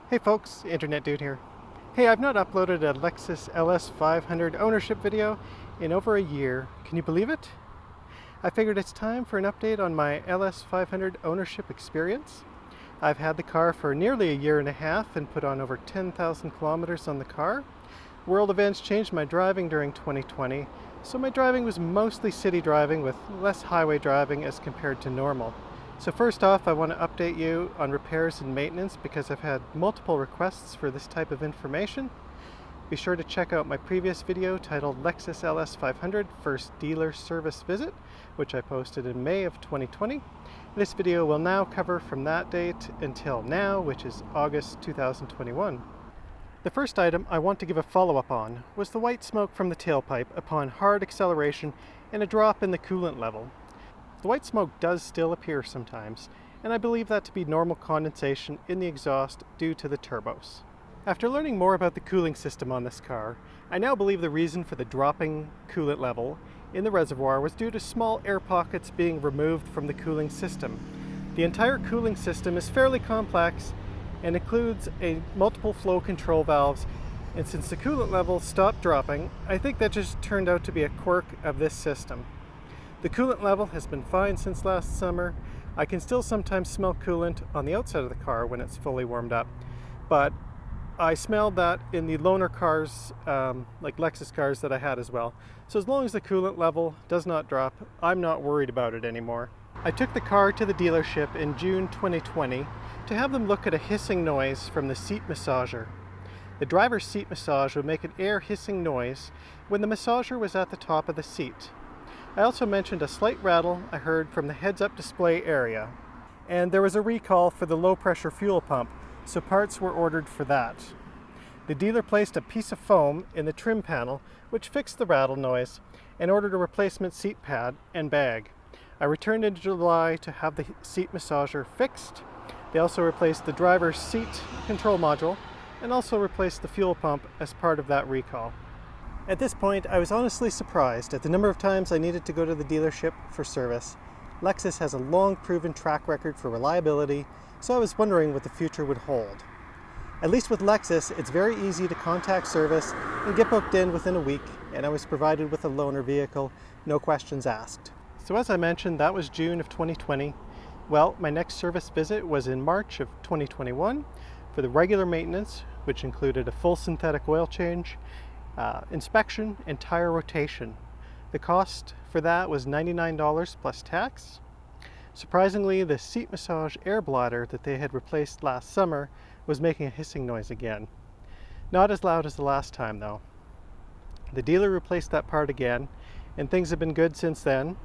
Hey folks, Internet Dude here. Hey, I've not uploaded a Lexus LS500 ownership video in over a year. Can you believe it? I figured it's time for an update on my LS500 ownership experience. I've had the car for nearly a year and a half and put on over 10,000 kilometers on the car. World events changed my driving during 2020, so my driving was mostly city driving with less highway driving as compared to normal. So first off, I want to update you on repairs and maintenance because I've had multiple requests for this type of information. Be sure to check out my previous video titled Lexus LS500 First Dealer Service Visit, which I posted in May of 2020. This video will now cover from that date until now, which is August 2021. The first item I want to give a follow-up on was the white smoke from the tailpipe upon hard acceleration and a drop in the coolant level. The white smoke does still appear sometimes, and I believe that to be normal condensation in the exhaust due to the turbos. After learning more about the cooling system on this car, I now believe the reason for the dropping coolant level in the reservoir was due to small air pockets being removed from the cooling system. The entire cooling system is fairly complex and includes multiple flow control valves, and since the coolant level stopped dropping, I think that just turned out to be a quirk of this system. The coolant level has been fine since last summer. I can still sometimes smell coolant on the outside of the car when it's fully warmed up, but I smelled that in the loaner cars, like Lexus cars that I had as well. So as long as the coolant level does not drop, I'm not worried about it anymore. I took the car to the dealership in June 2020 to have them look at a hissing noise from the seat massager. The driver's seat massage would make an air hissing noise when the massager was at the top of the seat. I also mentioned a slight rattle I heard from the heads-up display area, and there was a recall for the low-pressure fuel pump, so parts were ordered for that. The dealer placed a piece of foam in the trim panel which fixed the rattle noise and ordered a replacement seat pad and bag. I returned in July to have the seat massager fixed. They also replaced the driver's seat control module and also replaced the fuel pump as part of that recall. At this point, I was honestly surprised at the number of times I needed to go to the dealership for service. Lexus has a long proven track record for reliability, so I was wondering what the future would hold. At least with Lexus, it's very easy to contact service and get booked in within a week, and I was provided with a loaner vehicle, no questions asked. So as I mentioned, that was June of 2020. Well, my next service visit was in March of 2021 for the regular maintenance, which included a full synthetic oil change, inspection, and tire rotation. The cost for that was $99 plus tax. Surprisingly, the seat massage air bladder that they had replaced last summer was making a hissing noise again. Not as loud as the last time though. The dealer replaced that part again, and things have been good since then.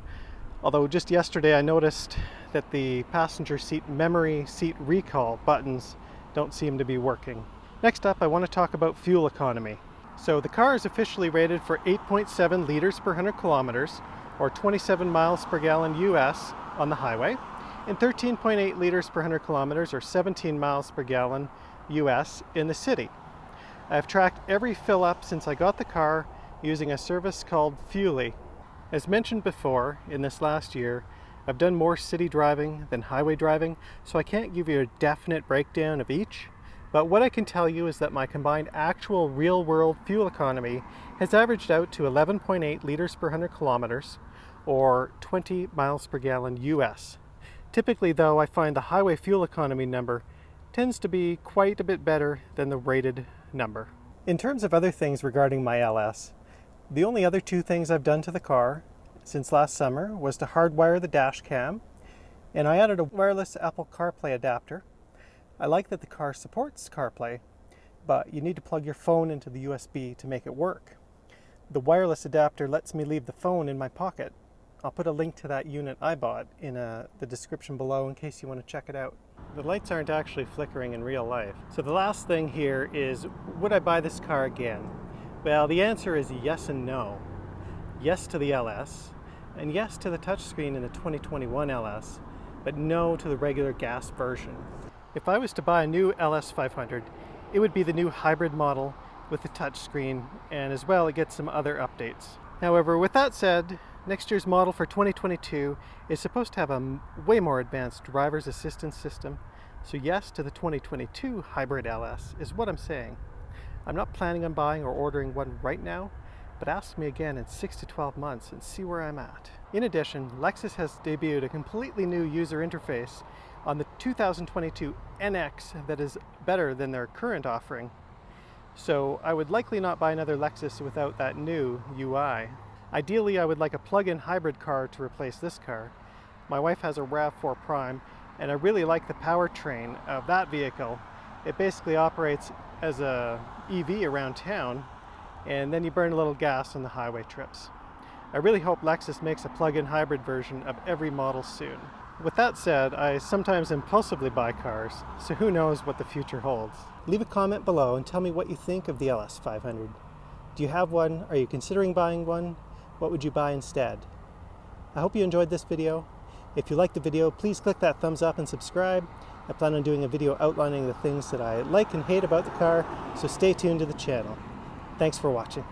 Although just yesterday I noticed that the passenger seat memory seat recall buttons don't seem to be working. Next up, I want to talk about fuel economy. So the car is officially rated for 8.7 liters per 100 kilometers, or 27 miles per gallon US on the highway, and 13.8 liters per 100 kilometers, or 17 miles per gallon US in the city. I have tracked every fill up since I got the car using a service called Fuely. As mentioned before, in this last year, I've done more city driving than highway driving, so I can't give you a definite breakdown of each. But what I can tell you is that my combined actual real-world fuel economy has averaged out to 11.8 liters per 100 kilometers, or 20 miles per gallon US. Typically though, I find the highway fuel economy number tends to be quite a bit better than the rated number. In terms of other things regarding my LS, the only other two things I've done to the car since last summer was to hardwire the dash cam, and I added a wireless Apple CarPlay adapter. I like that the car supports CarPlay, but you need to plug your phone into the USB to make it work. The wireless adapter lets me leave the phone in my pocket. I'll put a link to that unit I bought in the description below in case you want to check it out. The lights aren't actually flickering in real life. So the last thing here is, would I buy this car again? Well, the answer is yes and no. Yes to the LS, and yes to the touchscreen in the 2021 LS, but no to the regular gas version. If I was to buy a new LS500, it would be the new hybrid model with the touchscreen, and as well it gets some other updates. However, with that said, next year's model for 2022 is supposed to have a way more advanced driver's assistance system, So yes to the 2022 Hybrid LS is what I'm saying. I'm not planning on buying or ordering one right now, but ask me again in 6 to 12 months and see where I'm at. In addition, Lexus has debuted a completely new user interface on the 2022 NX that is better than their current offering. So I would likely not buy another Lexus without that new UI. Ideally, I would like a plug-in hybrid car to replace this car. My wife has a RAV4 Prime, and I really like the powertrain of that vehicle. It basically operates as a EV around town, and then you burn a little gas on the highway trips. I really hope Lexus makes a plug-in hybrid version of every model soon. With that said, I sometimes impulsively buy cars, so who knows what the future holds. Leave a comment below and tell me what you think of the LS500. Do you have one? Are you considering buying one? What would you buy instead? I hope you enjoyed this video. If you liked the video, please click that thumbs up and subscribe. I plan on doing a video outlining the things that I like and hate about the car, so stay tuned to the channel. Thanks for watching.